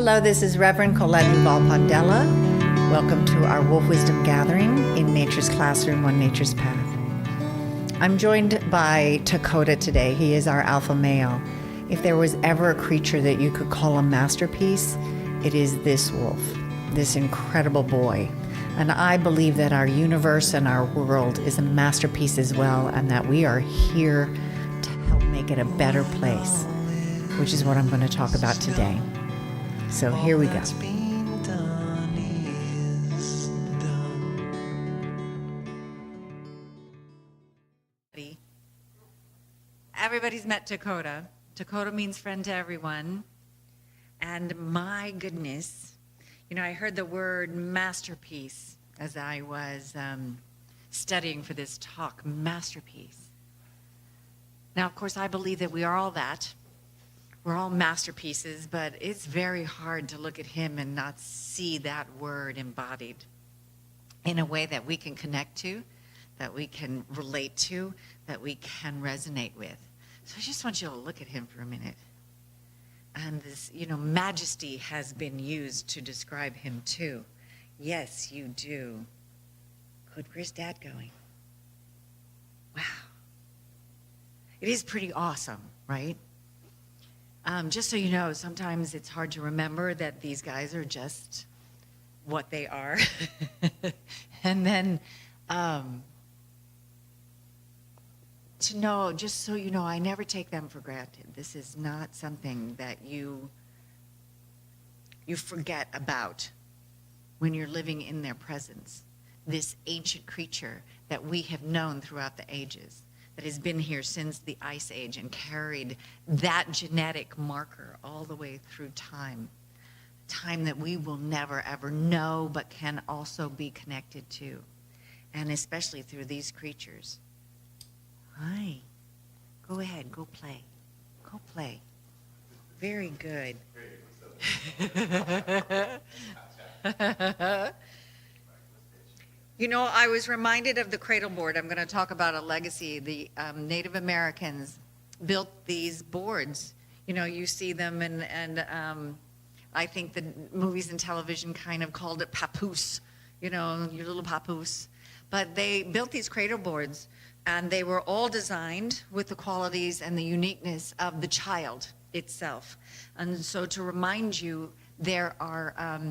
Hello, this is Reverend Colette Duval-Pondella. Welcome to our Wolf Wisdom Gathering in Nature's Classroom on Nature's Path. I'm joined by Dakota today. He is our alpha male. If there was ever a creature that you could call a masterpiece, it is this wolf, this incredible boy. And I believe that our universe and our world is a masterpiece as well, and that we are here to help make it a better place, which is what I'm going to talk about today. So here we go. Everybody's met Dakota. Dakota means friend to everyone. And my goodness, you know, I heard the word masterpiece as I was studying for this talk, masterpiece. Now, of course, I believe that we are all that. We're all masterpieces, but it's very hard to look at him and not see that word embodied in a way that we can connect to, that we can relate to, that we can resonate with. So I just want you to look at him for a minute. And this, you know, majesty has been used to describe him too. Yes, you do. Good, where's Dad going? Wow. It is pretty awesome, right? Just so you know, sometimes it's hard to remember that these guys are just what they are. And then to know, just so you know, I never take them for granted. This is not something that you forget about when you're living in their presence. This ancient creature that we have known throughout the ages, that has been here since the Ice Age and carried that genetic marker all the way through time. Time that we will never ever know, but can also be connected to. And especially through these creatures. Hi. Go ahead, go play. Go play. Very good. You know, I was reminded of the cradle board. I'm going to talk about a legacy. The Native Americans built these boards. You know, you see them, and I think the movies and television kind of called it papoose, you know, your little papoose. But they built these cradle boards, and they were all designed with the qualities and the uniqueness of the child itself. And so to remind you, there are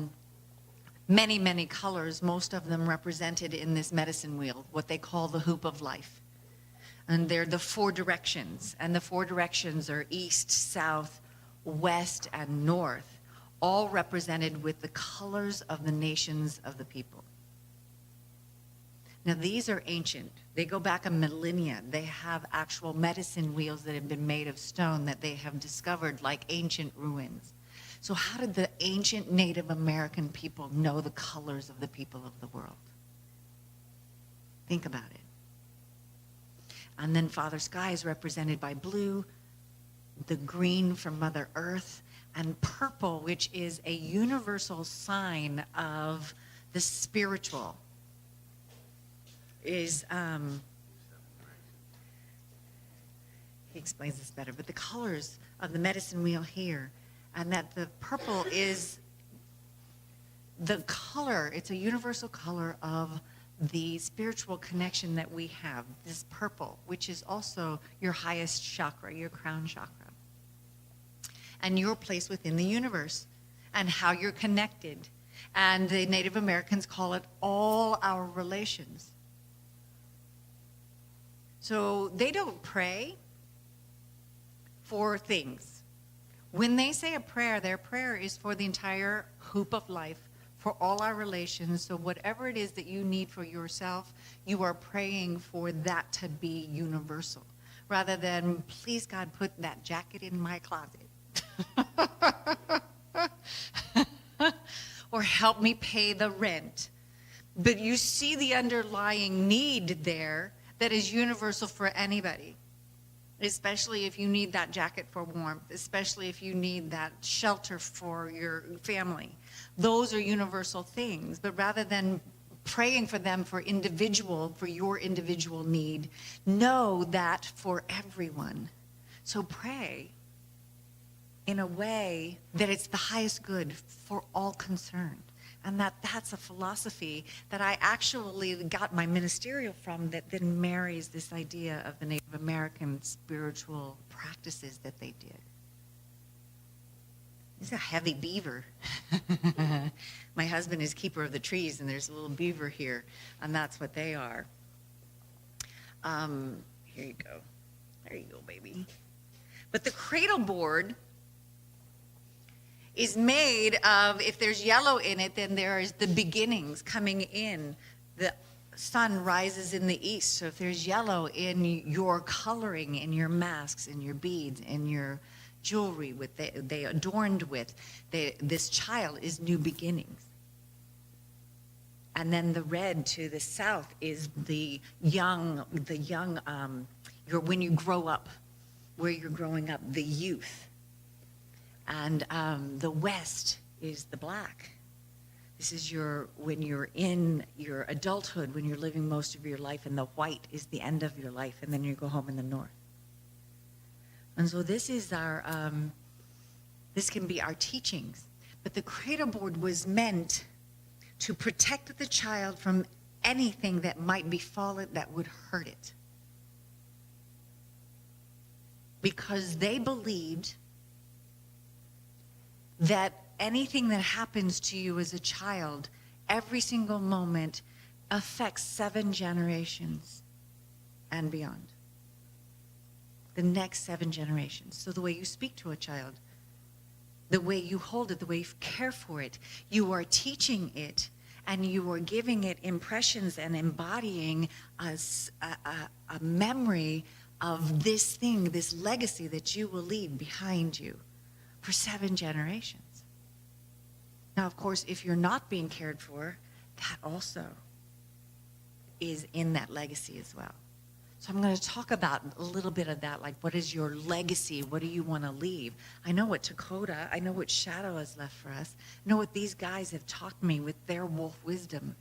many, many colors, most of them represented in this medicine wheel, what they call the hoop of life. And they're the four directions, and the four directions are east, south, west, and north, all represented with the colors of the nations of the people. Now, these are ancient. They go back a millennia. They have actual medicine wheels that have been made of stone that they have discovered like ancient ruins. So how did the ancient Native American people know the colors of the people of the world? Think about it. And then Father Sky is represented by blue, the green from Mother Earth, and purple, which is a universal sign of the spiritual. He explains this better, but the colors of the medicine wheel here, and that the purple is the color, it's a universal color of the spiritual connection that we have, this purple, which is also your highest chakra, your crown chakra, and your place within the universe, and how you're connected. And the Native Americans call it all our relations. So they don't pray for things. When they say a prayer, their prayer is for the entire hoop of life, for all our relations. So whatever it is that you need for yourself, you are praying for that to be universal, rather than, please God, put that jacket in my closet. Or help me pay the rent. But you see the underlying need there that is universal for anybody, especially if you need that jacket for warmth, especially if you need that shelter for your family. Those are universal things, but rather than praying for them for your individual need, know that for everyone. So pray in a way that it's the highest good for all concerned. And that's a philosophy that I actually got my ministerial from, that then marries this idea of the Native American spiritual practices that they did. It's a heavy beaver. My husband is keeper of the trees, and there's a little beaver here, and that's what they are. Here you go. There you go, baby. But the cradle board is made of, if there's yellow in it, then there is the beginnings coming in. The sun rises in the east, so if there's yellow in your coloring, in your masks, in your beads, in your jewelry, with they adorned with, this child is new beginnings. And then the red to the south is the young, when you grow up, where you're growing up, the youth. And the west is the black. This is when you're in your adulthood, when you're living most of your life, and the white is the end of your life, and then you go home in the north. And so this is this can be our teachings. But the cradle board was meant to protect the child from anything that might befall it that would hurt it. Because they believed that anything that happens to you as a child, every single moment, affects 7 generations and beyond. The next 7 generations. So the way you speak to a child, the way you hold it, the way you care for it, you are teaching it, and you are giving it impressions and embodying a memory of this thing, this legacy that you will leave behind you for 7 generations. Now, of course, if you're not being cared for, that also is in that legacy as well. So I'm going to talk about a little bit of that, like what is your legacy? What do you want to leave? I know what Dakota, I know what Shadow has left for us. I know what these guys have taught me with their wolf wisdom.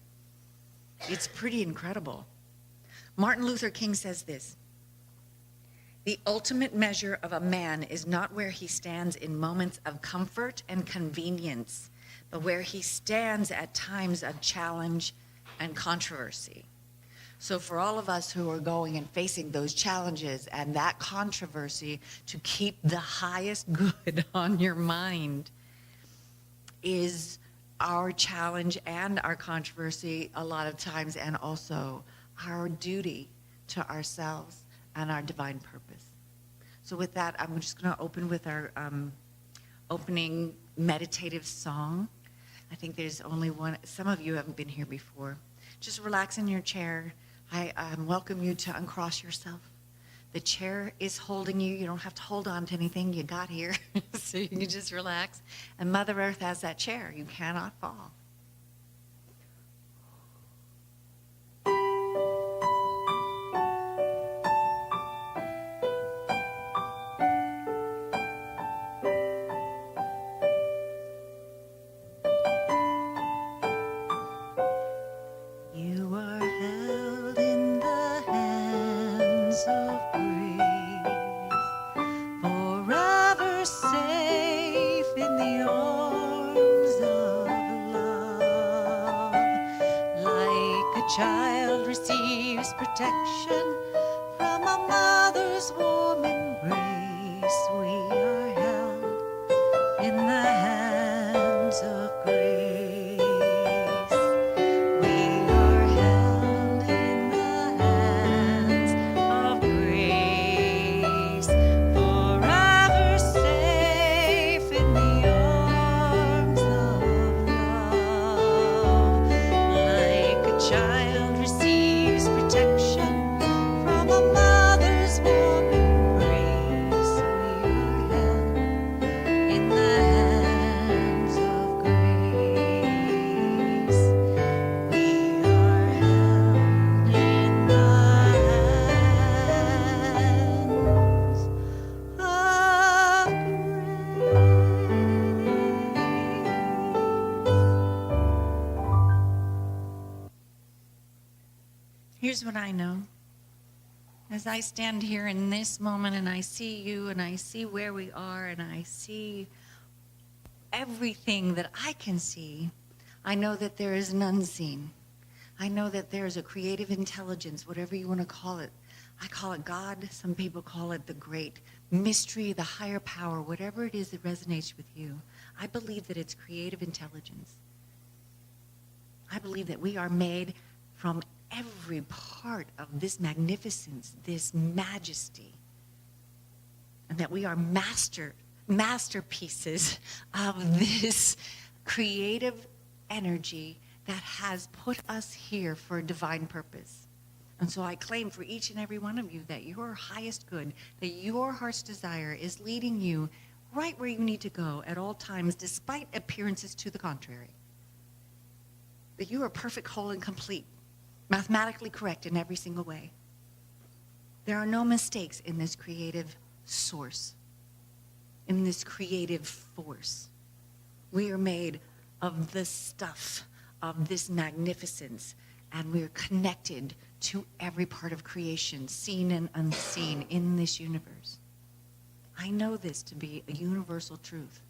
It's pretty incredible. Martin Luther King says this: the ultimate measure of a man is not where he stands in moments of comfort and convenience, but where he stands at times of challenge and controversy. So for all of us who are going and facing those challenges and that controversy, to keep the highest good on your mind is our challenge and our controversy a lot of times, and also our duty to ourselves and our divine purpose. So with that, I'm just going to open with our opening meditative song. I think there's only one. Some of you haven't been here before. Just relax in your chair. I welcome you to uncross yourself. The chair is holding you. You don't have to hold on to anything. You got here. So you can just relax. And Mother Earth has that chair. You cannot fall. Child receives protection from a mother's warm embrace. We are held in the hands of grace. We are held in the hands of grace, forever safe in the arms of love. Like a child receives protection from a mother's warm embrace. We are held in the hands of grace. We are held in the hands of grace. Here's what I know. as I stand here in this moment and I see you and I see where we are and I see everything that I can see, I know that there is an unseen. I know that there is a creative intelligence, whatever you want to call it. I call it God. Some people call it the great mystery, the higher power, whatever it is that resonates with you. I believe that it's creative intelligence. I believe that we are made from every part of this magnificence, this majesty, and that we are masterpieces of this creative energy that has put us here for a divine purpose. And so I claim for each and every one of you that your highest good, that your heart's desire is leading you right where you need to go at all times, despite appearances to the contrary. That you are perfect, whole, and complete, mathematically correct in every single way. There are no mistakes in this creative source, in this creative force. We are made of the stuff of this magnificence, and we're connected to every part of creation, seen and unseen in this universe. I know this to be a universal truth.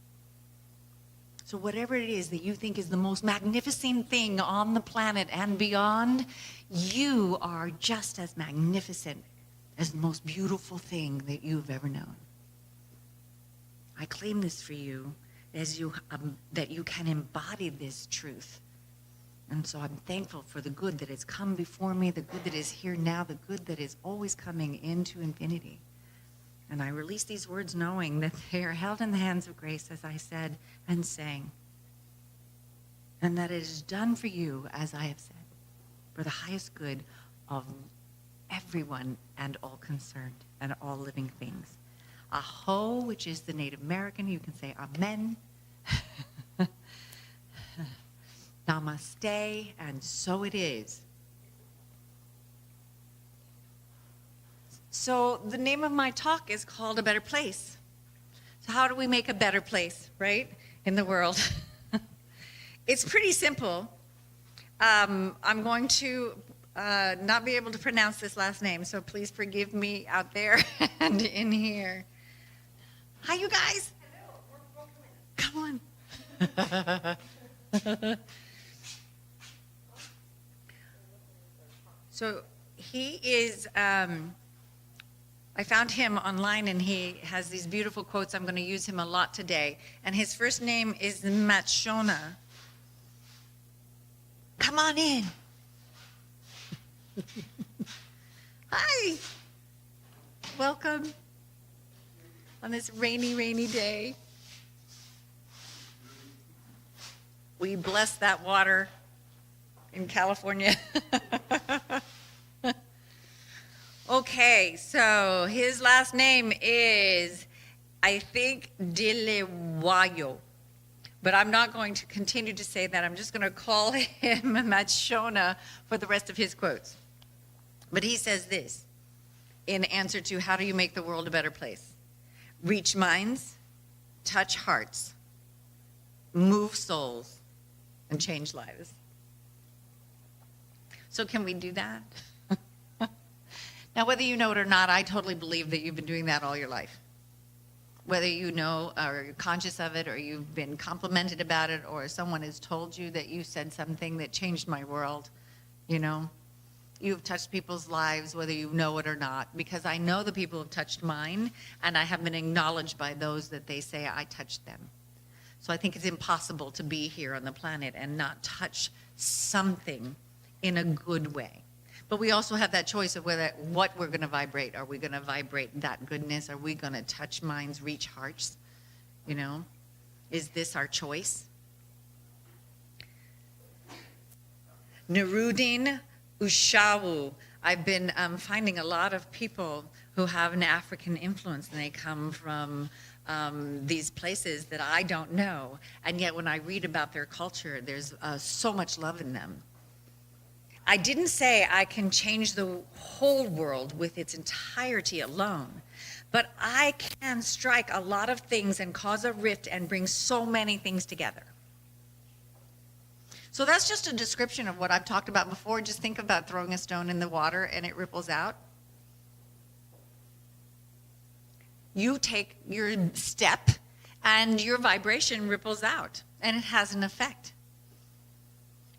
So whatever it is that you think is the most magnificent thing on the planet and beyond, you are just as magnificent as the most beautiful thing that you've ever known. I claim this for you as that you can embody this truth. And so I'm thankful for the good that has come before me, the good that is here now, the good that is always coming into infinity. And I release these words knowing that they are held in the hands of grace, as I said and sang. And that it is done for you, as I have said, for the highest good of everyone and all concerned and all living things. Aho, which is the Native American, you can say amen. Namaste, and so it is. So the name of my talk is called A Better Place. So how do we make a better place, right, in the world? It's pretty simple. I'm going to not be able to pronounce this last name, so please forgive me out there and in here. Hi, you guys. Hello. Come on. So he is, I found him online and he has these beautiful quotes. I'm going to use him a lot today. And his first name is Matshona. Come on in. Hi. Welcome on this rainy, rainy day. We bless that water in California. Okay, so his last name is, I think, Dilewayo. But I'm not going to continue to say that. I'm just going to call him Matshona for the rest of his quotes. But he says this in answer to how do you make the world a better place? Reach minds, touch hearts, move souls, and change lives. So can we do that? Now, whether you know it or not, I totally believe that you've been doing that all your life. Whether you know or you're conscious of it or you've been complimented about it or someone has told you that you said something that changed my world, you know. You've touched people's lives whether you know it or not, because I know the people have touched mine and I have been acknowledged by those that they say I touched them. So I think it's impossible to be here on the planet and not touch something in a good way. But we also have that choice of what we're going to vibrate. Are we going to vibrate that goodness? Are we going to touch minds, reach hearts? You know, is this our choice? Nerudin Ushawu. I've been finding a lot of people who have an African influence, and they come from these places that I don't know. And yet when I read about their culture, there's so much love in them. I didn't say I can change the whole world with its entirety alone, but I can strike a lot of things and cause a rift and bring so many things together. So that's just a description of what I've talked about before. Just think about throwing a stone in the water and it ripples out. You take your step and your vibration ripples out and it has an effect.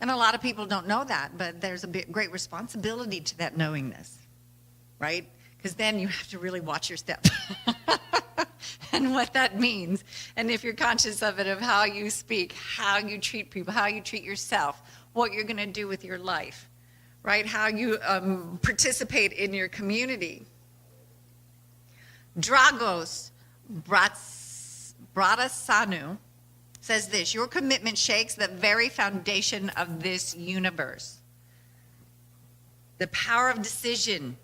And a lot of people don't know that, but there's a great responsibility to that knowingness, right? Because then you have to really watch your step and what that means. And if you're conscious of it, of how you speak, how you treat people, how you treat yourself, what you're going to do with your life, right? How you participate in your community. Dragos Bratasanu says this: your commitment shakes the very foundation of this universe. The power of decision.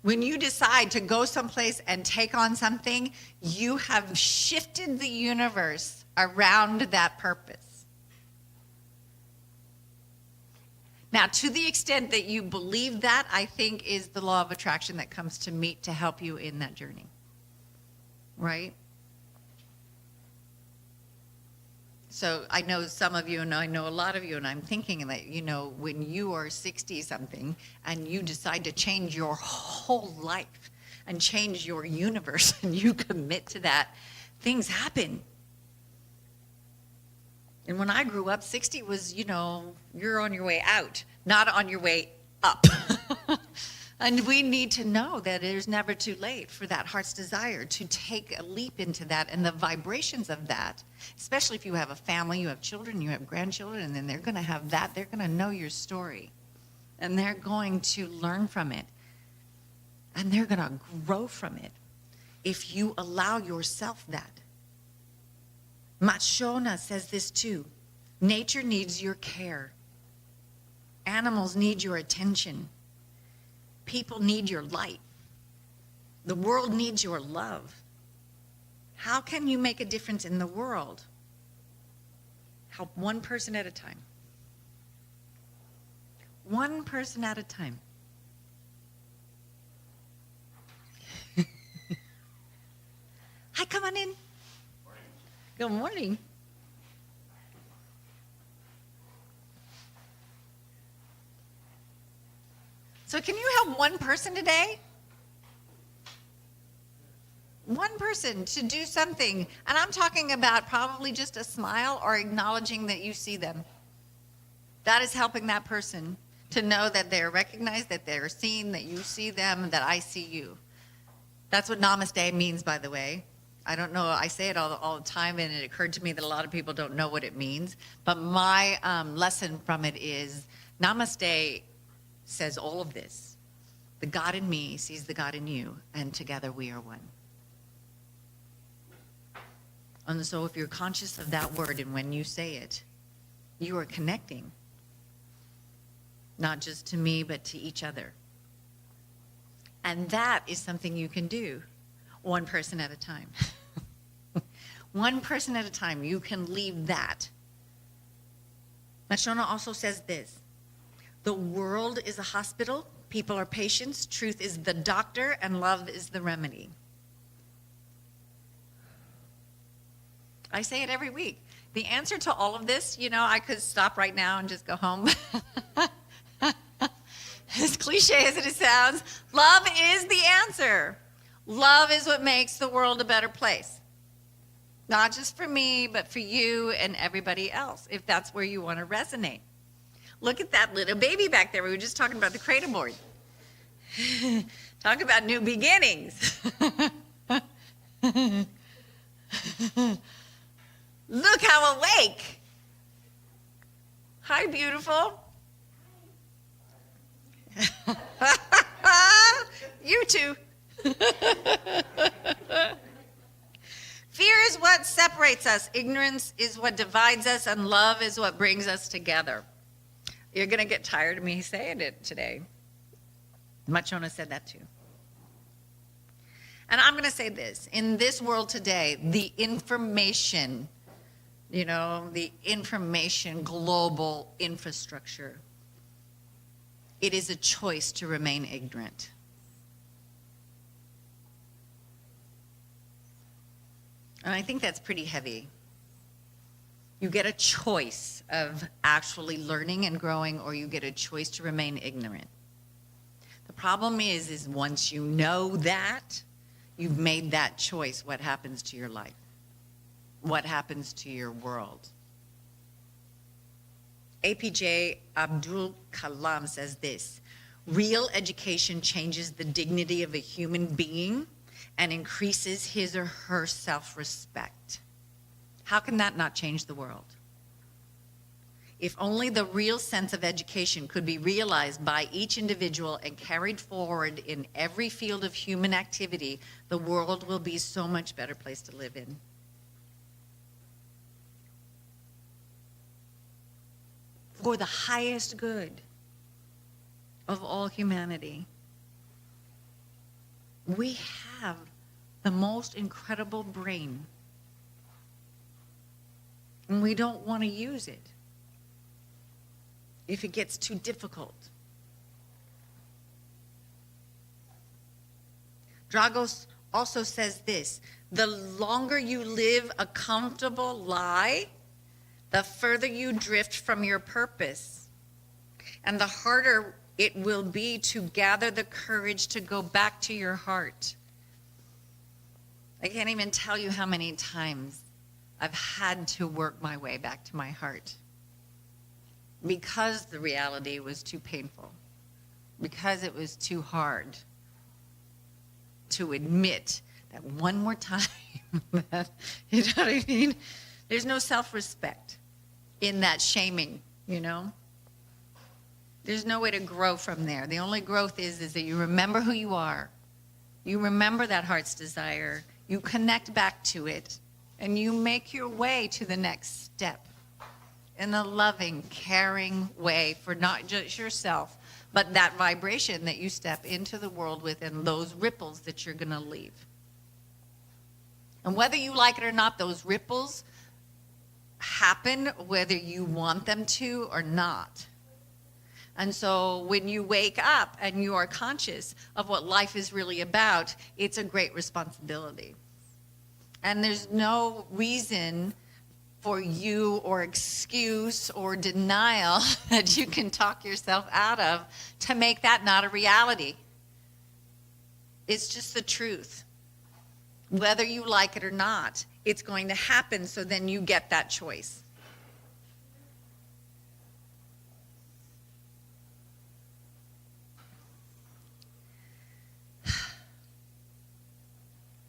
When you decide to go someplace and take on something, you have shifted the universe around that purpose. Now, to the extent that you believe that, I think is the law of attraction that comes to meet to help you in that journey, right? So I know some of you, and I know a lot of you, and I'm thinking that, you know, when you are 60-something and you decide to change your whole life and change your universe and you commit to that, things happen. And when I grew up, 60 was, you know, you're on your way out, not on your way up. And we need to know that it is never too late for that heart's desire to take a leap into that, and the vibrations of that, especially if you have a family, you have children, you have grandchildren, and then they're going to have that. They're going to know your story, and they're going to learn from it, and they're going to grow from it if you allow yourself that. Machona says this too: nature needs your care. Animals need your attention. People need your light. The world needs your love. How can you make a difference in the world? Help one person at a time. One person at a time. Hi, come on in. Morning. Good morning. So can you help one person today? One person to do something. And I'm talking about probably just a smile or acknowledging that you see them. That is helping that person to know that they're recognized, that they're seen, that you see them, that I see you. That's what namaste means, by the way. I don't know, I say it all the time, and it occurred to me that a lot of people don't know what it means. But my lesson from it is namaste says all of this. The God in me sees the God in you, and together we are one. And so if you're conscious of that word, and when you say it, you are connecting, not just to me, but to each other. And that is something you can do, one person at a time. One person at a time, you can leave that. Machona also says this: the world is a hospital, people are patients, truth is the doctor, and love is the remedy. I say it every week. The answer to all of this, you know, I could stop right now and just go home. As cliche as it sounds, love is the answer. Love is what makes the world a better place. Not just for me, but for you and everybody else, if that's where you want to resonate. Look at that little baby back there. We were just talking about the cradle board. Talk about new beginnings. Look how awake. Hi, beautiful. You too. Fear is what separates us. Ignorance is what divides us, and love is what brings us together. You're going to get tired of me saying it today. Machona said that too. And I'm going to say this. In this world today, the information, the information global infrastructure, it is a choice to remain ignorant. And I think that's pretty heavy. You get a choice of actually learning and growing, or you get a choice to remain ignorant. The problem is once you know that, you've made that choice, what happens to your life? What happens to your world? APJ Abdul Kalam says this: real education changes the dignity of a human being and increases his or her self-respect. How can that not change the world? If only the real sense of education could be realized by each individual and carried forward in every field of human activity, the world will be so much better place to live in. For the highest good of all humanity. We have the most incredible brain, and we don't want to use it if it gets too difficult. Dragos also says this: the longer you live a comfortable lie, the further you drift from your purpose, and the harder it will be to gather the courage to go back to your heart. I can't even tell you how many times I've had to work my way back to my heart because the reality was too painful, because it was too hard to admit that one more time that, you know what I mean? There's no self-respect in that shaming, you know? There's no way to grow from there. The only growth is that you remember who you are. You remember that heart's desire. You connect back to it, and you make your way to the next step in a loving, caring way for not just yourself, but that vibration that you step into the world with and those ripples that you're going to leave. And whether you like it or not, those ripples happen whether you want them to or not. And so when you wake up and you are conscious of what life is really about, it's a great responsibility. And there's no reason for you or excuse or denial that you can talk yourself out of to make that not a reality. It's just the truth. Whether you like it or not, it's going to happen, so then you get that choice.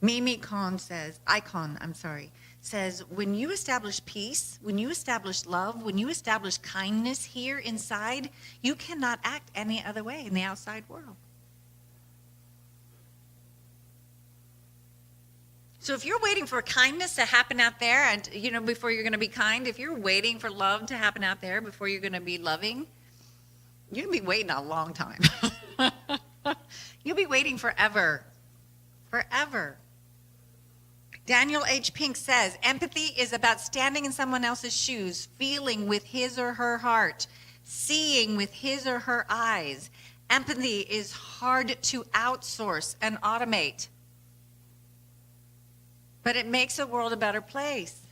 Mimi Khan says, says, when you establish peace, when you establish love, when you establish kindness here inside, you cannot act any other way in the outside world. So if you're waiting for kindness to happen out there, and you know, before you're going to be kind, if you're waiting for love to happen out there before you're going to be loving, you're going to be waiting a long time. You'll be waiting forever. Forever. Daniel H. Pink says, empathy is about standing in someone else's shoes, feeling with his or her heart, seeing with his or her eyes. Empathy is hard to outsource and automate, but it makes the world a better place.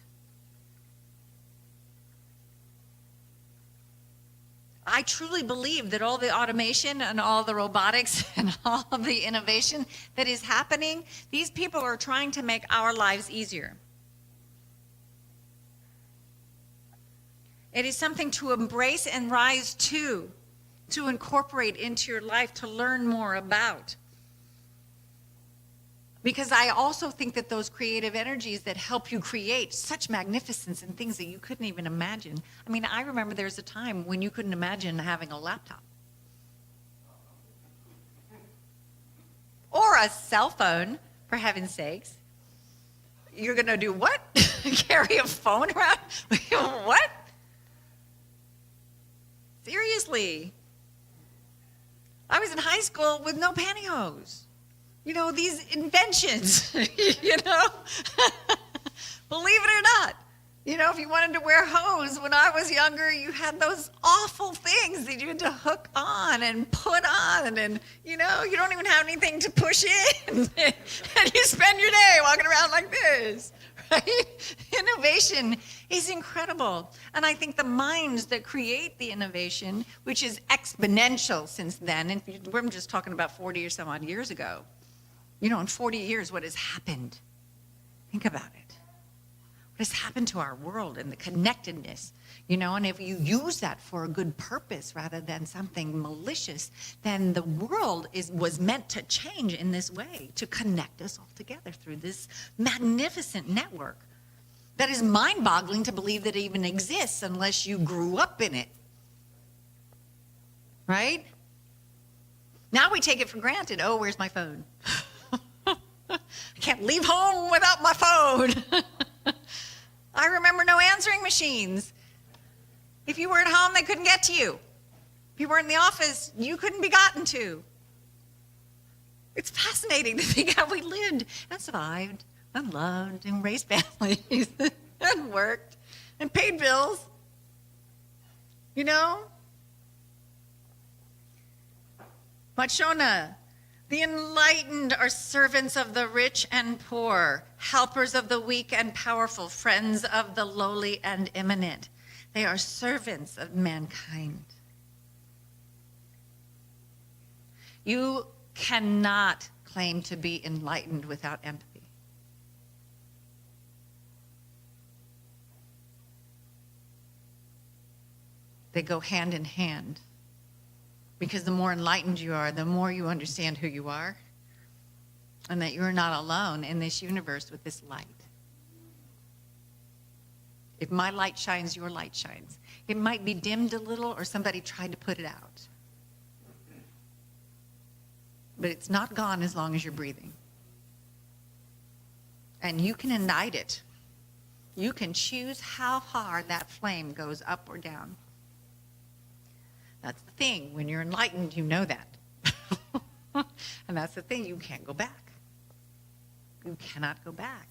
I truly believe that all the automation and all the robotics and all of the innovation that is happening, these people are trying to make our lives easier. It is something to embrace and rise to incorporate into your life, to learn more about. Because I also think that those creative energies that help you create such magnificence and things that you couldn't even imagine. I mean, I remember there's a time when you couldn't imagine having a laptop. Or a cell phone, for heaven's sakes. You're going to do what? Carry a phone around? What? Seriously. I was in high school with no pantyhose. You know, these inventions, you know, believe it or not. You know, if you wanted to wear hose when I was younger, you had those awful things that you had to hook on and put on, and you know, you don't even have anything to push in, and you spend your day walking around like this, right? Innovation is incredible. And I think the minds that create the innovation, which is exponential since then, and we're just talking about 40 or some odd years ago. You know, in 40 years, what has happened? Think about it. What has happened to our world and the connectedness, you know, and if you use that for a good purpose rather than something malicious, then the world was meant to change in this way, to connect us all together through this magnificent network that is mind-boggling to believe that it even exists unless you grew up in it, right? Now we take it for granted. Oh, where's my phone? I can't leave home without my phone. I remember no answering machines. If you were at home, they couldn't get to you. If you were in the office, you couldn't be gotten to. It's fascinating to think how we lived and survived and loved and raised families and worked and paid bills. You know? Machona. The enlightened are servants of the rich and poor, helpers of the weak and powerful, friends of the lowly and eminent. They are servants of mankind. You cannot claim to be enlightened without empathy. They go hand in hand. Because the more enlightened you are, the more you understand who you are and that you're not alone in this universe with this light. If my light shines, your light shines. It might be dimmed a little or somebody tried to put it out. But it's not gone as long as you're breathing. And you can ignite it. You can choose how far that flame goes up or down. That's the thing. When you're enlightened, you know that. And that's the thing. You can't go back. You cannot go back.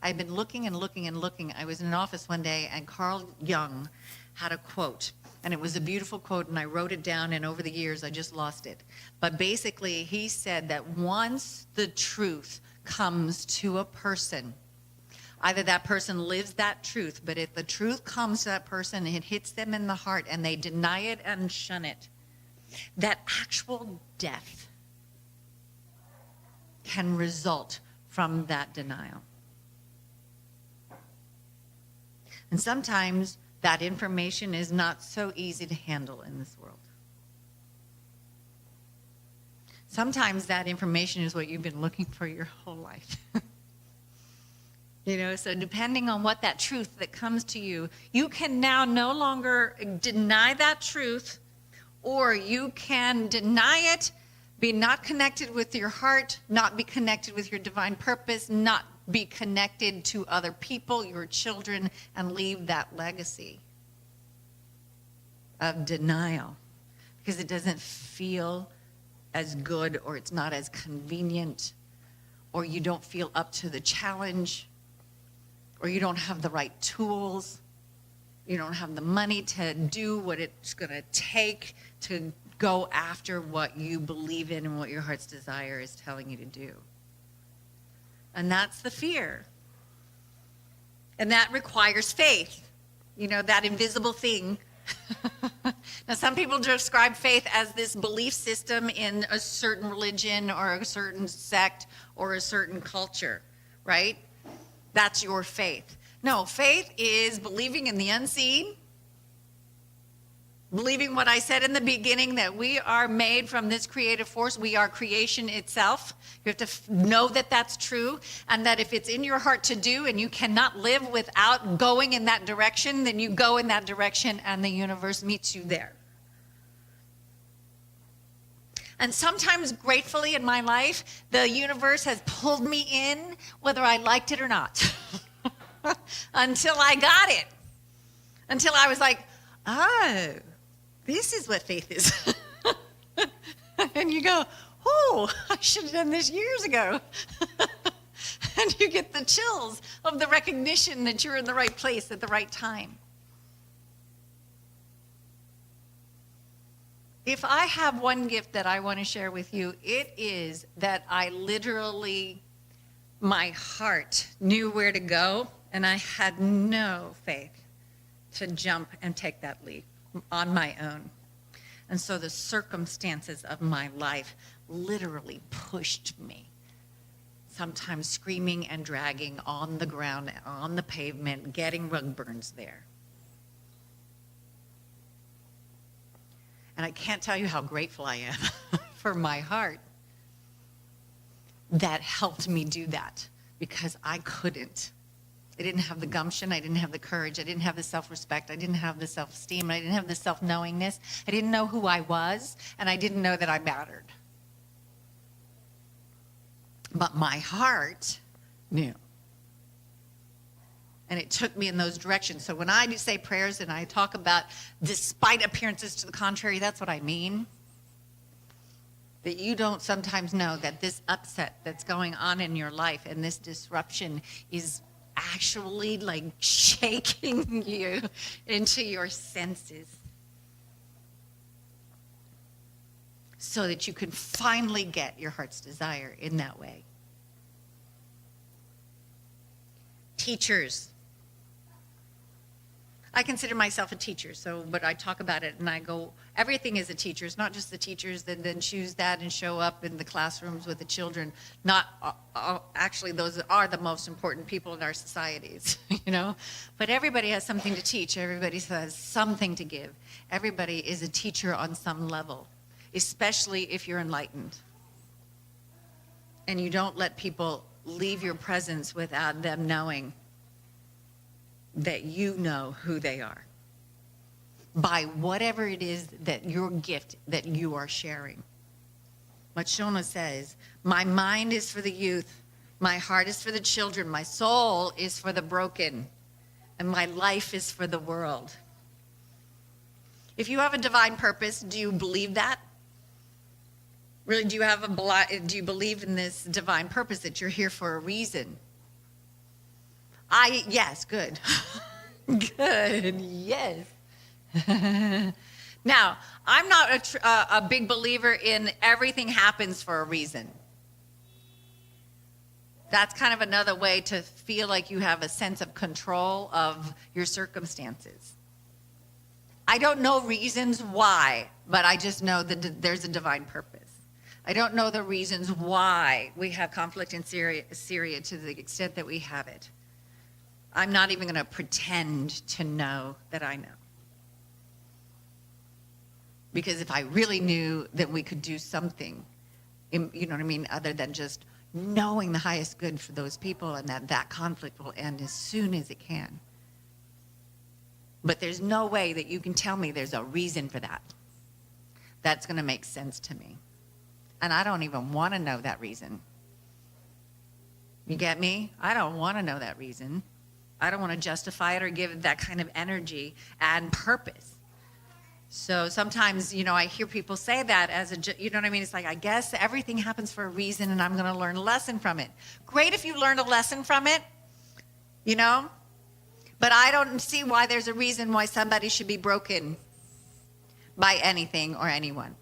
I've been looking and looking and looking. I was in an office one day, and Carl Jung had a quote. And it was a beautiful quote, and I wrote it down, and over the years, I just lost it. But basically, he said that once the truth comes to a person, either that person lives that truth, but if the truth comes to that person, it hits them in the heart and they deny it and shun it, that actual death can result from that denial. And sometimes that information is not so easy to handle in this world. Sometimes that information is what you've been looking for your whole life. You know, so depending on what that truth that comes to you, you can now no longer deny that truth, or you can deny it, be not connected with your heart, not be connected with your divine purpose, not be connected to other people, your children, and leave that legacy of denial because it doesn't feel as good, or it's not as convenient, or you don't feel up to the challenge, or you don't have the right tools, you don't have the money to do what it's going to take to go after what you believe in and what your heart's desire is telling you to do. And that's the fear. And that requires faith, you know, that invisible thing. Now, some people describe faith as this belief system in a certain religion or a certain sect or a certain culture, right? That's your faith. No, faith is believing in the unseen, believing what I said in the beginning, that we are made from this creative force. We are creation itself. You have to know that that's true, and that if it's in your heart to do and you cannot live without going in that direction, then you go in that direction and the universe meets you there. And sometimes, gratefully, in my life, the universe has pulled me in, whether I liked it or not, until I got it. Until I was like, oh, this is what faith is. And you go, oh, I should have done this years ago. And you get the chills of the recognition that you're in the right place at the right time. If I have one gift that I want to share with you, it is that I literally My heart knew where to go, and I had no faith to jump and take that leap on my own. And so the circumstances of my life literally pushed me, sometimes screaming and dragging on the ground, on the pavement, getting rug burns there. And I can't tell you how grateful I am for my heart that helped me do that, because I couldn't. I didn't have the gumption, I didn't have the courage, I didn't have the self-respect, I didn't have the self-esteem, I didn't have the self-knowingness, I didn't know who I was, and I didn't know that I mattered. But my heart knew. And it took me in those directions. So when I do say prayers and I talk about despite appearances to the contrary, that's what I mean. That you don't sometimes know that this upset that's going on in your life and this disruption is actually like shaking you into your senses, so that you can finally get your heart's desire in that way. Teachers. I consider myself a teacher, but I talk about it and I go, everything is a teacher. It's not just the teachers that then choose that and show up in the classrooms with the children. Actually, those are the most important people in our societies, you know? But everybody has something to teach. Everybody has something to give. Everybody is a teacher on some level, especially if you're enlightened. And you don't let people leave your presence without them knowing that you know who they are, by whatever it is that your gift that you are sharing. What Shona says, my mind is for the youth, my heart is for the children, my soul is for the broken, and my life is for the world. If you have a divine purpose, do you believe that? Really, do you believe in this divine purpose, that you're here for a reason? Yes, good. Good, yes. Now, I'm not a big believer in everything happens for a reason. That's kind of another way to feel like you have a sense of control of your circumstances. I don't know reasons why, but I just know that there's a divine purpose. I don't know the reasons why we have conflict in Syria to the extent that we have it. I'm not even going to pretend to know that I know. Because if I really knew that we could do something, you know what I mean, other than just knowing the highest good for those people, and that conflict will end as soon as it can. But there's no way that you can tell me there's a reason for that. That's going to make sense to me. And I don't even want to know that reason. You get me? I don't want to know that reason. I don't want to justify it or give it that kind of energy and purpose. So sometimes, you know, I hear people say that as you know what I mean? It's like, I guess everything happens for a reason and I'm going to learn a lesson from it. Great if you learned a lesson from it, you know? But I don't see why there's a reason why somebody should be broken by anything or anyone,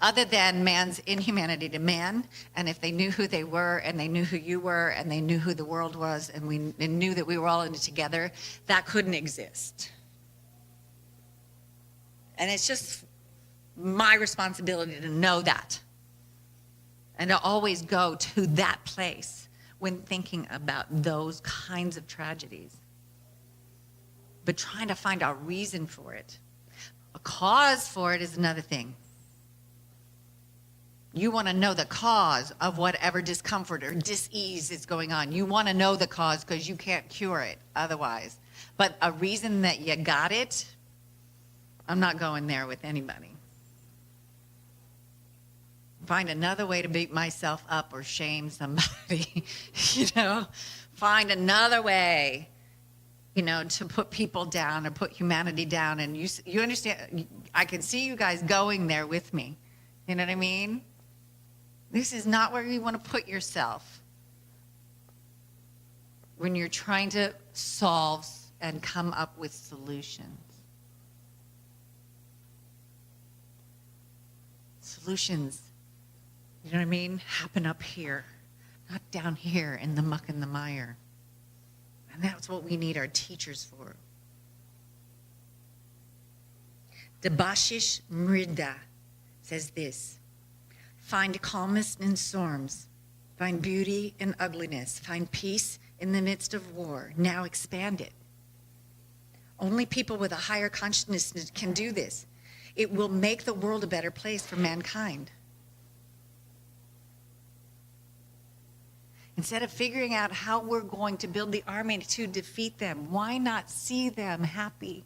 other than man's inhumanity to man. And if they knew who they were, and they knew who you were, and they knew who the world was, and we knew that we were all in it together, that couldn't exist. And it's just my responsibility to know that, and to always go to that place when thinking about those kinds of tragedies. But trying to find a reason for it, a cause for it, is another thing. You want to know the cause of whatever discomfort or dis-ease is going on. You want to know the cause because you can't cure it otherwise. But a reason that you got it, I'm not going there with anybody. Find another way to beat myself up or shame somebody, you know? Find another way, you know, to put people down or put humanity down. And you understand, I can see you guys going there with me. You know what I mean? This is not where you want to put yourself when you're trying to solve and come up with solutions. Solutions, you know what I mean, happen up here. not down here in the muck and the mire. And that's what we need our teachers for. Debashish Mrida says this: find calmness in storms, find beauty in ugliness, find peace in the midst of war. Now expand it. Only people with a higher consciousness can do this. It will make the world a better place for mankind. Instead of figuring out how we're going to build the army to defeat them, why not see them happy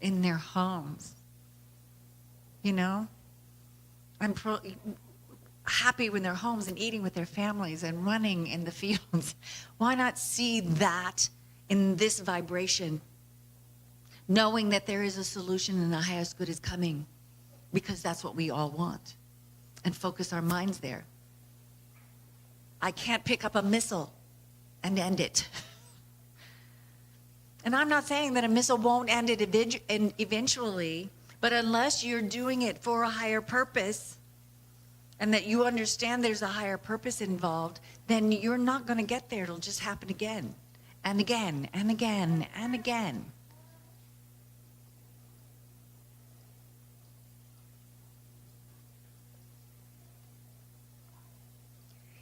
in their homes? You know? I'm happy when they're homes and eating with their families and running in the fields. Why not see that in this vibration, knowing that there is a solution and the highest good is coming, because that's what we all want, and focus our minds there. I can't pick up a missile and end it. And I'm not saying that a missile won't end it eventually, but unless you're doing it for a higher purpose, and that you understand there's a higher purpose involved, then you're not going to get there. It'll just happen again and again and again and again.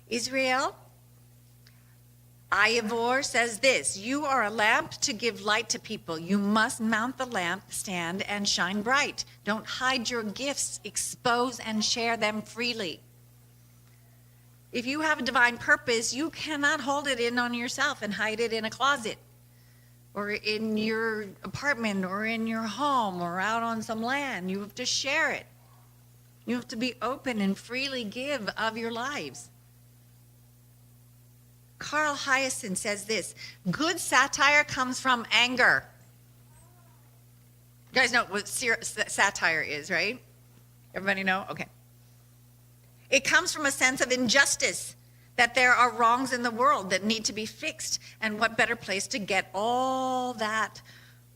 Israel Ayavor says this: you are a lamp to give light to people. You must mount the lamp stand and shine bright. Don't hide your gifts, expose and share them freely. If you have a divine purpose, you cannot hold it in on yourself and hide it in a closet or in your apartment or in your home or out on some land. You have to share it. You have to be open and freely give of your lives. Carl Hyacin says this: good satire comes from anger. You guys know what satire is, right? Everybody know? Okay. It comes from a sense of injustice, that there are wrongs in the world that need to be fixed. And what better place to get all that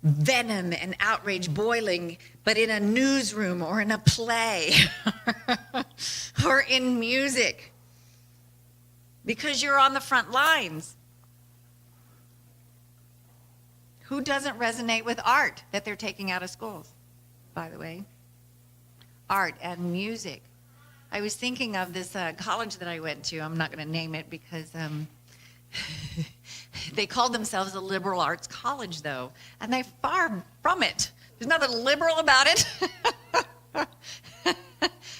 venom and outrage boiling but in a newsroom or in a play or in music, because you're on the front lines. Who doesn't resonate with art that they're taking out of schools, by the way? Art and music. I was thinking of this college that I went to. I'm not going to name it because they called themselves a liberal arts college, though, and they're far from it. There's nothing liberal about it.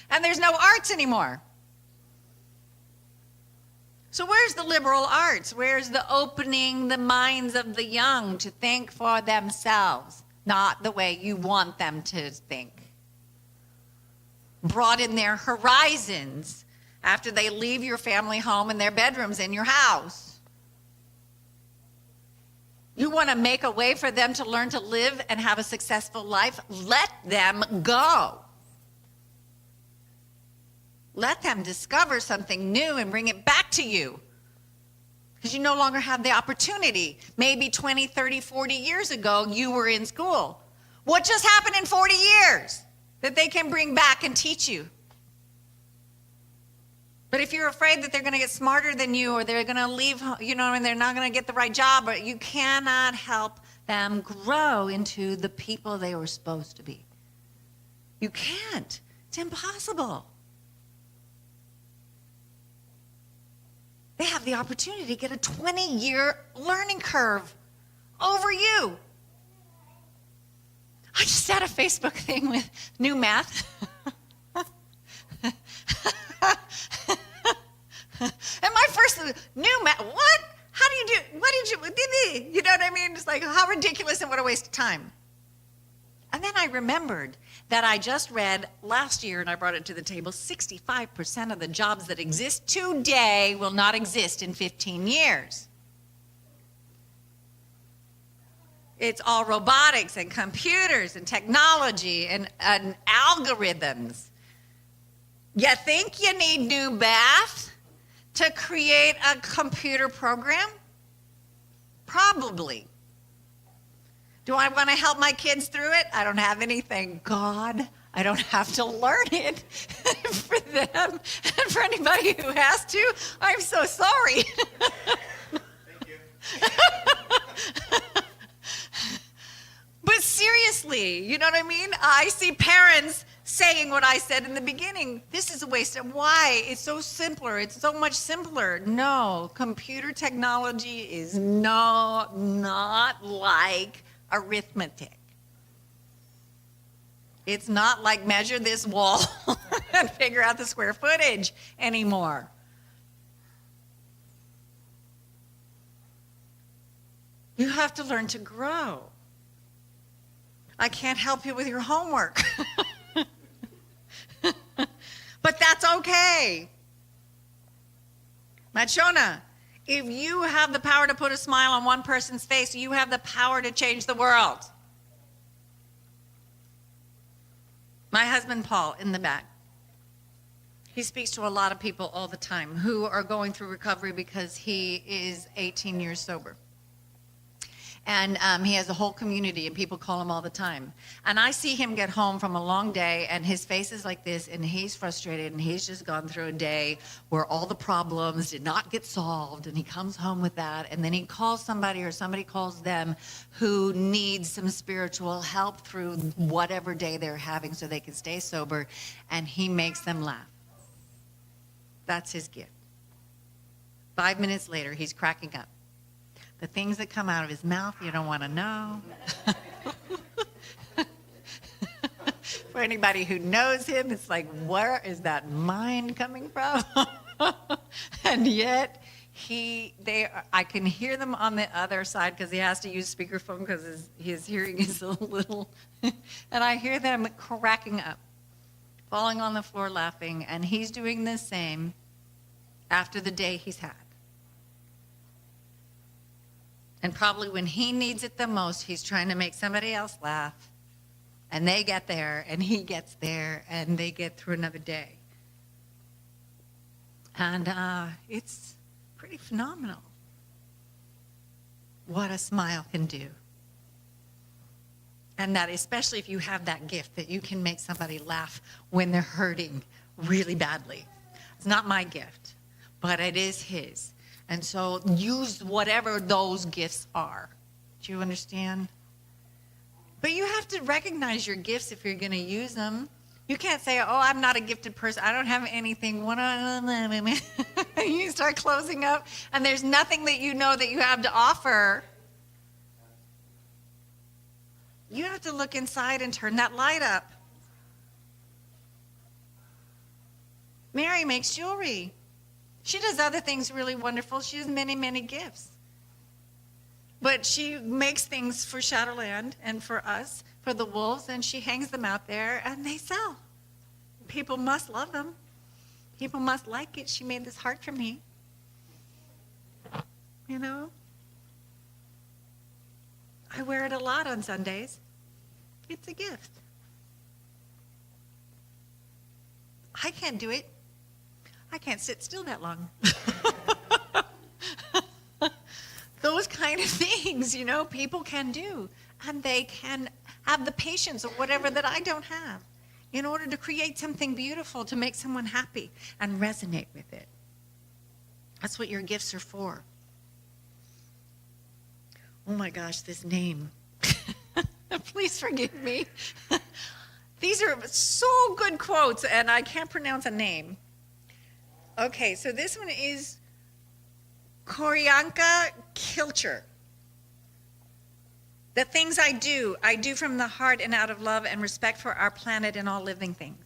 And there's no arts anymore. So where's the liberal arts? Where's the opening the minds of the young to think for themselves, not the way you want them to think? Broaden their horizons after they leave your family home and their bedrooms in your house. You want to make a way for them to learn to live and have a successful life? Let them go. Let them discover something new and bring it back to you, because you no longer have the opportunity. Maybe 20, 30, 40 years ago, you were in school. What just happened in 40 years that they can bring back and teach you? But if you're afraid that they're going to get smarter than you, or they're going to leave, and they're not going to get the right job, or you cannot help them grow into the people they were supposed to be. You can't. It's impossible. They have the opportunity to get a 20-year learning curve over you. I just had a Facebook thing with new math. And my first new math, what? How do you do, what did you, you know what I mean? It's like, how ridiculous and what a waste of time. And then I remembered that I just read last year, and I brought it to the table, 65% of the jobs that exist today will not exist in 15 years. It's all robotics and computers and technology and algorithms. You think you need new math to create a computer program? Probably. Do I want to help my kids through it? I don't have anything. God, I don't have to learn it. For them and for anybody who has to, I'm so sorry. Thank you. But seriously, you know what I mean? I see parents saying what I said in the beginning. This is a waste of why? It's so simpler. It's so much simpler. No, computer technology is not like arithmetic. It's not like measure this wall and figure out the square footage anymore. You have to learn to grow. I can't help you with your homework. But that's okay. Machona, if you have the power to put a smile on one person's face, you have the power to change the world. My husband, Paul, in the back, he speaks to a lot of people all the time who are going through recovery because he is 18 years sober. And he has a whole community, and people call him all the time. And I see him get home from a long day, and his face is like this, and he's frustrated, and he's just gone through a day where all the problems did not get solved, and he comes home with that, and then he calls somebody, or somebody calls them, who needs some spiritual help through whatever day they're having so they can stay sober, and he makes them laugh. That's his gift. 5 minutes later, he's cracking up. The things that come out of his mouth, you don't want to know. For anybody who knows him, it's like, where is that mind coming from? And yet, I can hear them on the other side because he has to use speakerphone because his hearing is a little, and I hear them cracking up, falling on the floor laughing, and he's doing the same after the day he's had. And probably when he needs it the most, he's trying to make somebody else laugh. And they get there, and he gets there, and they get through another day. And it's pretty phenomenal what a smile can do. And that especially if you have that gift that you can make somebody laugh when they're hurting really badly. It's not my gift, but it is his. And so use whatever those gifts are. Do you understand? But you have to recognize your gifts if you're going to use them. You can't say, oh, I'm not a gifted person. I don't have anything. You start closing up, and there's nothing that you know that you have to offer. You have to look inside and turn that light up. Mary makes jewelry. She does other things really wonderful. She has many, many gifts. But she makes things for Shadowland and for us, for the wolves, and she hangs them out there, and they sell. People must love them. People must like it. She made this heart for me. You know? I wear it a lot on Sundays. It's a gift. I can't do it. I can't sit still that long. Those kind of things, you know, people can do. And they can have the patience or whatever that I don't have in order to create something beautiful to make someone happy and resonate with it. That's what your gifts are for. Oh my gosh, this name. Please forgive me. These are so good quotes, and I can't pronounce a name. Okay, so this one is Koryanka Kilcher. The things I do from the heart and out of love and respect for our planet and all living things.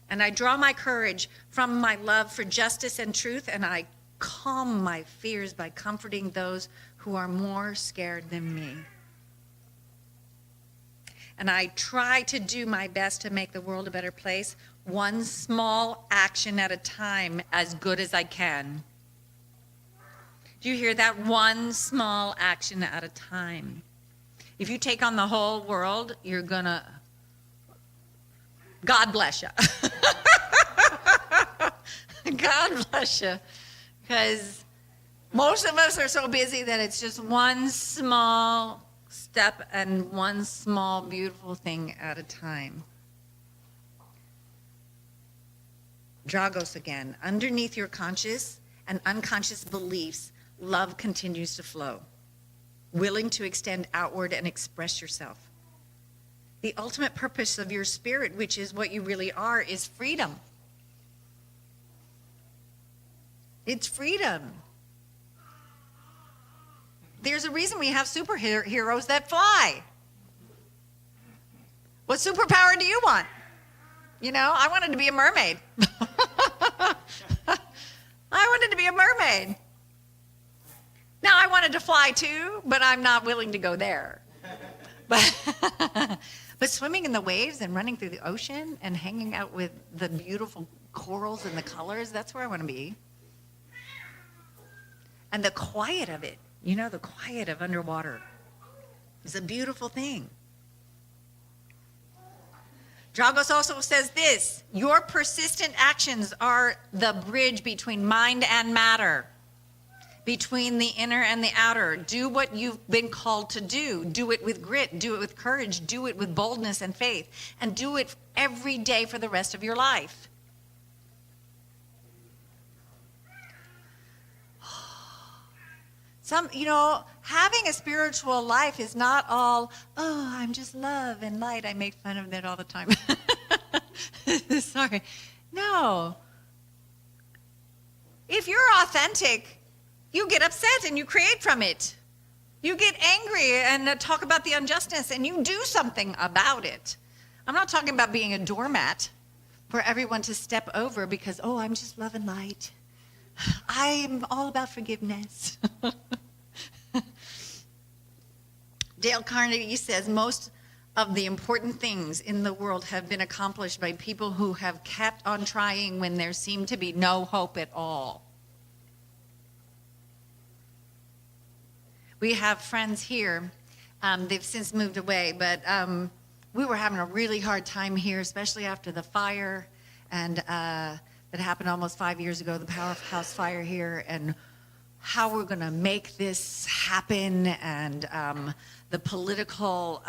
And I draw my courage from my love for justice and truth, and I calm my fears by comforting those who are more scared than me. And I try to do my best to make the world a better place, one small action at a time, as good as I can. Do you hear that? One small action at a time. If you take on the whole world, you're gonna, God bless you. God bless you. Because most of us are so busy that it's just one small step and one small beautiful thing at a time. Dragos again. Underneath your conscious and unconscious beliefs, love continues to flow, willing to extend outward and express yourself. The ultimate purpose of your spirit, which is what you really are, is freedom. It's freedom. There's a reason we have superheroes that fly. What superpower do you want? You know, I wanted to be a mermaid. I wanted to be a mermaid. Now, I wanted to fly too, but I'm not willing to go there. But swimming in the waves and running through the ocean and hanging out with the beautiful corals and the colors, that's where I want to be. And the quiet of it, you know, the quiet of underwater is a beautiful thing. Dragos also says this: your persistent actions are the bridge between mind and matter, between the inner and the outer. Do what you've been called to do. Do it with grit, do it with courage, do it with boldness and faith, and do it every day for the rest of your life. Having a spiritual life is not all, oh, I'm just love and light. I make fun of that all the time. Sorry. No. If you're authentic, you get upset and you create from it. You get angry and talk about the injustice and you do something about it. I'm not talking about being a doormat for everyone to step over because, oh, I'm just love and light. I'm all about forgiveness. Dale Carnegie says most of the important things in the world have been accomplished by people who have kept on trying when there seemed to be no hope at all. We have friends here. They've since moved away, but we were having a really hard time here, especially after the fire and that happened almost 5 years ago, the powerhouse fire here, and how we're going to make this happen, and the political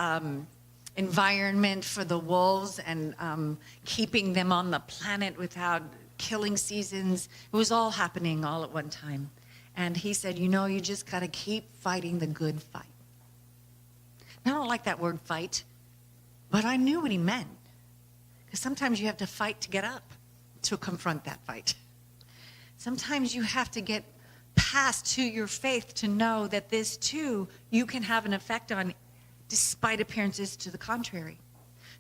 environment for the wolves and keeping them on the planet without killing seasons. It was all happening all at one time. And he said, you just got to keep fighting the good fight. I don't like that word fight, but I knew what he meant. Because sometimes you have to fight to get up to confront that fight. Sometimes you have to get past to your faith to know that this too you can have an effect on despite appearances to the contrary.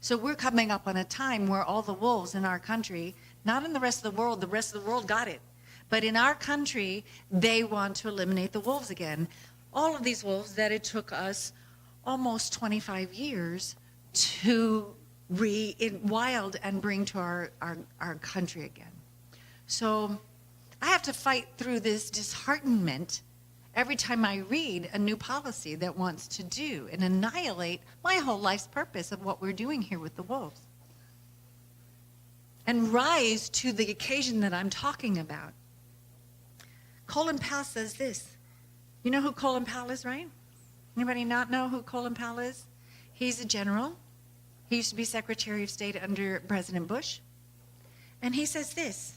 So we're coming up on a time where all the wolves in our country, not in the rest of the world got it, but in our country, they want to eliminate the wolves again. All of these wolves that it took us almost 25 years to wild and bring to our country again. So I have to fight through this disheartenment every time I read a new policy that wants to do and annihilate my whole life's purpose of what we're doing here with the wolves. And rise to the occasion that I'm talking about. Colin Powell says this. You know who Colin Powell is, right? Anybody not know who Colin Powell is? He's a general. He used to be Secretary of State under President Bush. And he says this: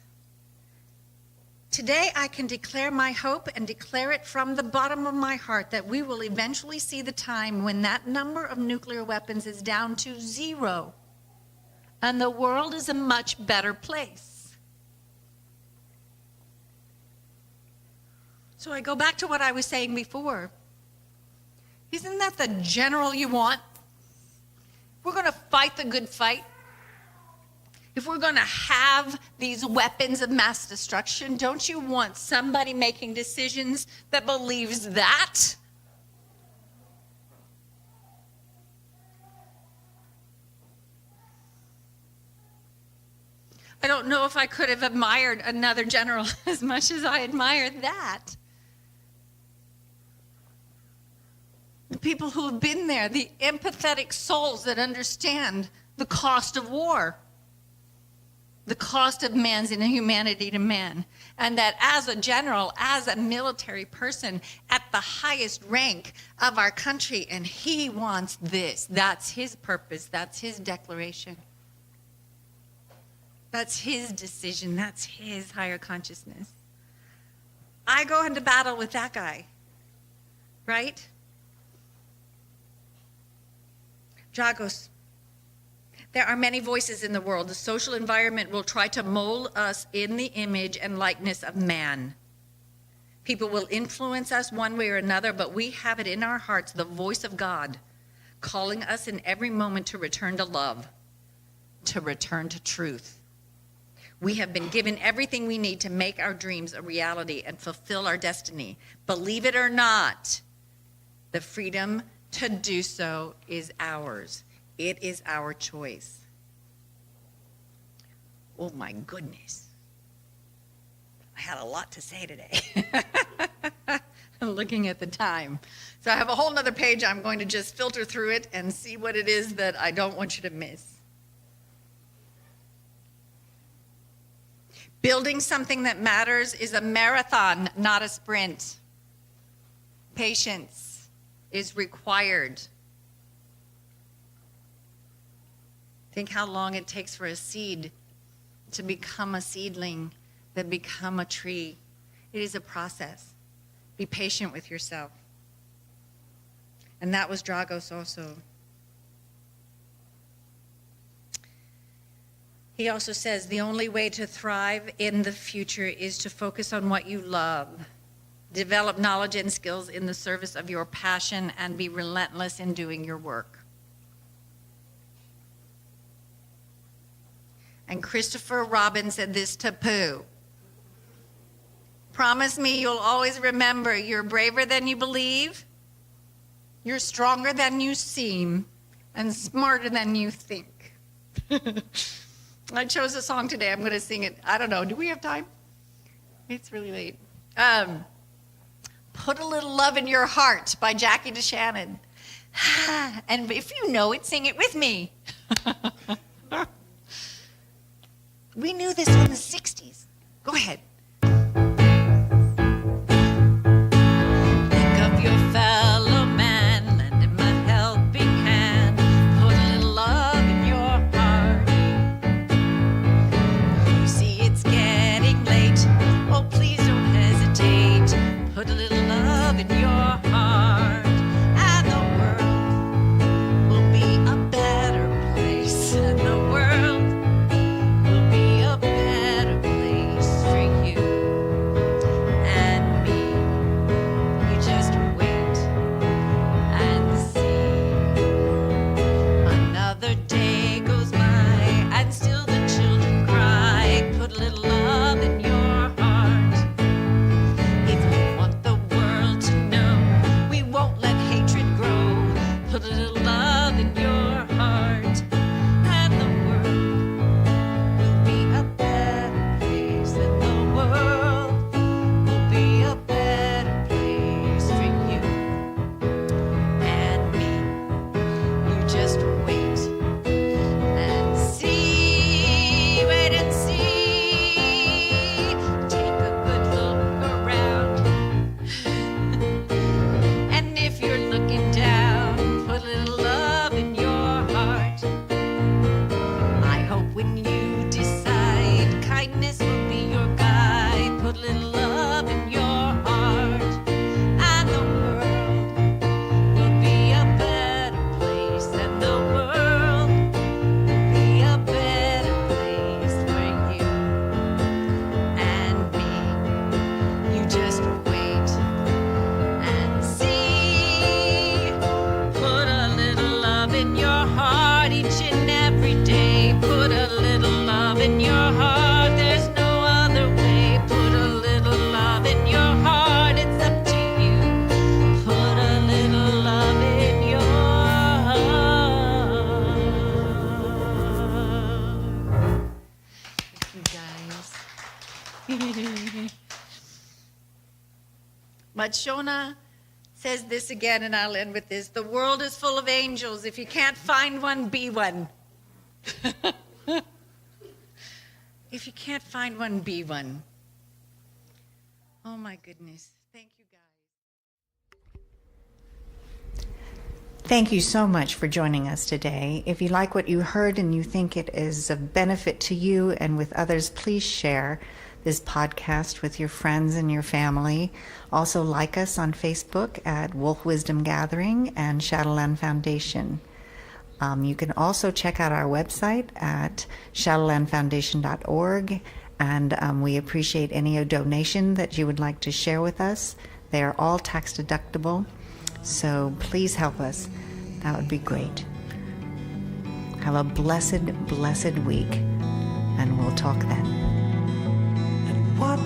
today I can declare my hope and declare it from the bottom of my heart that we will eventually see the time when that number of nuclear weapons is down to 0 and the world is a much better place. So I go back to what I was saying before. Isn't that the general you want? We're going to fight the good fight. If we're going to have these weapons of mass destruction, don't you want somebody making decisions that believes that? I don't know if I could have admired another general as much as I admired that. The people who have been there, the empathetic souls that understand the cost of war, the cost of man's inhumanity to man, and that as a general, as a military person at the highest rank of our country, and he wants this. That's his purpose. That's his declaration. That's his decision. That's his higher consciousness. I go into battle with that guy, right? Dragos. There are many voices in the world. The social environment will try to mold us in the image and likeness of man. People will influence us one way or another, but we have it in our hearts, the voice of God, calling us in every moment to return to love, to return to truth. We have been given everything we need to make our dreams a reality and fulfill our destiny. Believe it or not, the freedom to do so is ours. It is our choice. Oh my goodness. I had a lot to say today. I'm looking at the time. So I have a whole nother page. I'm going to just filter through it and see what it is that I don't want you to miss. Building something that matters is a marathon, not a sprint. Patience is required. Think how long it takes for a seed to become a seedling, then become a tree. It is a process. Be patient with yourself. And that was Dragos also. He also says the only way to thrive in the future is to focus on what you love. Develop knowledge and skills in the service of your passion and be relentless in doing your work. And Christopher Robin said this to Pooh. Promise me you'll always remember you're braver than you believe, you're stronger than you seem, and smarter than you think. I chose a song today. I'm going to sing it. I don't know. Do we have time? It's really late. Put a Little Love in Your Heart by Jackie DeShannon. And if you know it, sing it with me. We knew this in the 60s. Go ahead. Think of your fellow man, lend him a helping hand. Put a little love in your heart. You see it's getting late. Oh, please don't hesitate. Put a little love in your heart. And the world will be a better place. And the world will be a better place for you and me. You just wait and see. Another day goes by and still the children cry. Put a little love in your heart. If you want the world to know we won't let hatred grow, put a little love in your heart. And the world will be a better place, and the world will be a better place for you and me. You just wait and see, wait and see. Take a good look around. And if you're looking down, put a little love in your heart. I hope when you decide kindness will be your guide, put a little love in your heart, and the world will be a better place, and the world will be a better place for you and me. You just wait and see. Put a little love in your heart each and every day. Put a little love in your heart. There's no other way. Put a little love in your heart. It's up to you. Put a little love in your heart. Thank you guys. Machona says this again, and I'll end with this. The world is full of angels. If you can't find one, be one. If you can't find one, be one. Oh my goodness. Thank you guys. Thank you so much for joining us today. If you like what you heard and you think it is of benefit to you and with others, please share this podcast with your friends and your family. Also like us on Facebook at Wolf Wisdom Gathering and Shadowland Foundation. You can also check out our website at shadowlandfoundation.org, and we appreciate any donation that you would like to share with us. They are all tax deductible, so please help us. That would be great. Have a blessed, blessed week, and we'll talk then. And what